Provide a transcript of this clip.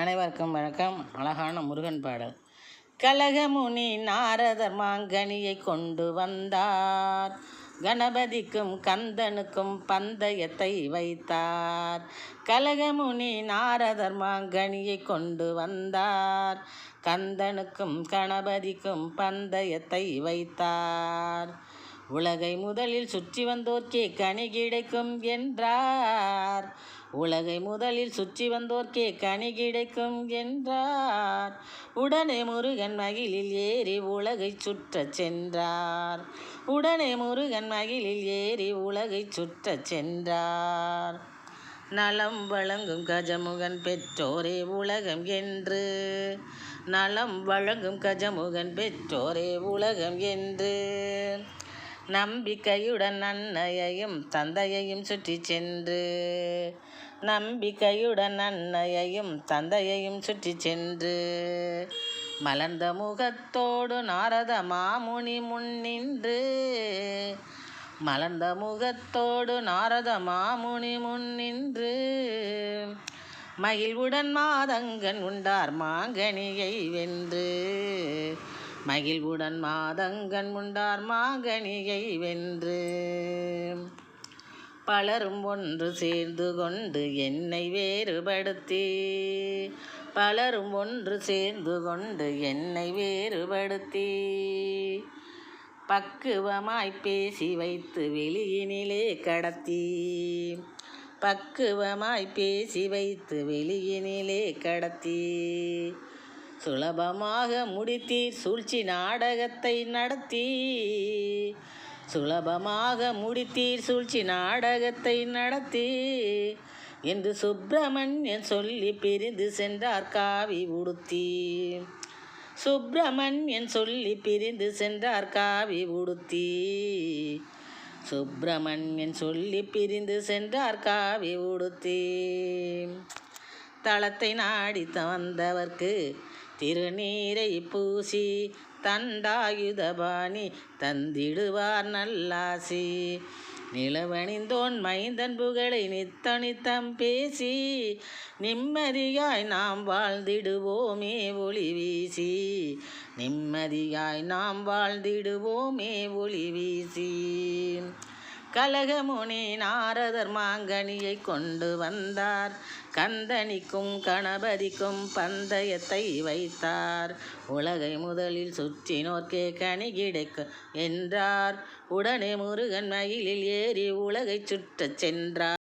அனைவருக்கும் வணக்கம். அழகான முருகன் பாடல். கலகமுனி நாரதர் மாங்கனியை கொண்டு வந்தார். கணபதிக்கும் கந்தனுக்கும் பந்தயத்தை வைத்தார். கலகமுனி நாரதர் மாங்கனியை கொண்டு வந்தார். கந்தனுக்கும் கணபதிக்கும் பந்தயத்தை வைத்தார். உலகை முதலில் சுற்றி வந்தோர்க்கே கனி கிடைக்கும் என்றார். உலகை முதலில் சுற்றி வந்தோர்க்கே கனி கிடைக்கும் என்றார். உடனே முருகன் மகிழில் ஏறி உலகை சுற்றச் சென்றார். உடனே முருகன் மகிழில் ஏறி உலகை சுற்றச் சென்றார். நலம் வழங்கும் கஜமுகன் பெற்றோரே உலகம் என்று. நலம் வழங்கும் கஜமுகன் பெற்றோரே உலகம் என்று. நம்பிக்கையுடன் அன்னையையும் தந்தையையும் சுற்றி சென்று. நம்பிக்கையுடன் அன்னையையும் தந்தையையும் சுற்றி சென்று. மலர்ந்த முகத்தோடு நாரத மாமுனி முன்னின்று. மலர்ந்த முகத்தோடு நாரத மாமுனி முன்னின்று. மகிழ்வுடன் மாதங்கன் உண்டார் மாங்கனியை வென்று. மகிழ்வுடன் மாதங்கன் உண்டார் மாங்கனியை வென்று. பலரும் ஒன்று சேர்ந்து கொண்டு என்னை வேறுபடுத்தி. பலரும் ஒன்று சேர்ந்து கொண்டு என்னை வேறுபடுத்தி. பக்குவமாய் பேசி வைத்து வெளியினிலே கடத்தி. பக்குவமாய் பேசி வைத்து வெளியினிலே கடத்தி. சுலபமாக முடித்தீர் சூழ்ச்சி நாடகத்தை நடத்தி. சுலபமாக முடித்தீர் சூழ்ச்சி நாடகத்தை நடத்தி. என்று சுப்பிரமணியன் சொல்லி பிரிந்து சென்றார் காவி உடுத்தி. சுப்பிரமணியன் சொல்லி பிரிந்து சென்றார் காவி உடுத்தி. சுப்பிரமணியன் சொல்லி பிரிந்து சென்றார் காவி உடுத்தி. தளத்தை நாடி வந்தவர்க்கு திருநீரை பூசி தண்டாயுதபாணி தந்திடுவார் நல்லாசி. நிலவணிந்தோன் மைந்தன் புகழை நித்தம் பேசி. நிம்மதியாய் நாம் வாழ்ந்திடுவோமே ஒளி வீசி. நிம்மதியாய் நாம் வாழ்ந்திடுவோமே ஒளி வீசி. கலகமுனி நாரதர் மாங்கனியை கொண்டு வந்தார். கந்தனிக்கும் கணபதிக்கும் பந்தயத்தை வைத்தார். உலகை முதலில் சுற்றினோர்க்கே கனி கிடைக்கும் என்றார். உடனே முருகன் மகிழில் ஏறி உலகை சுற்றச் சென்றார்.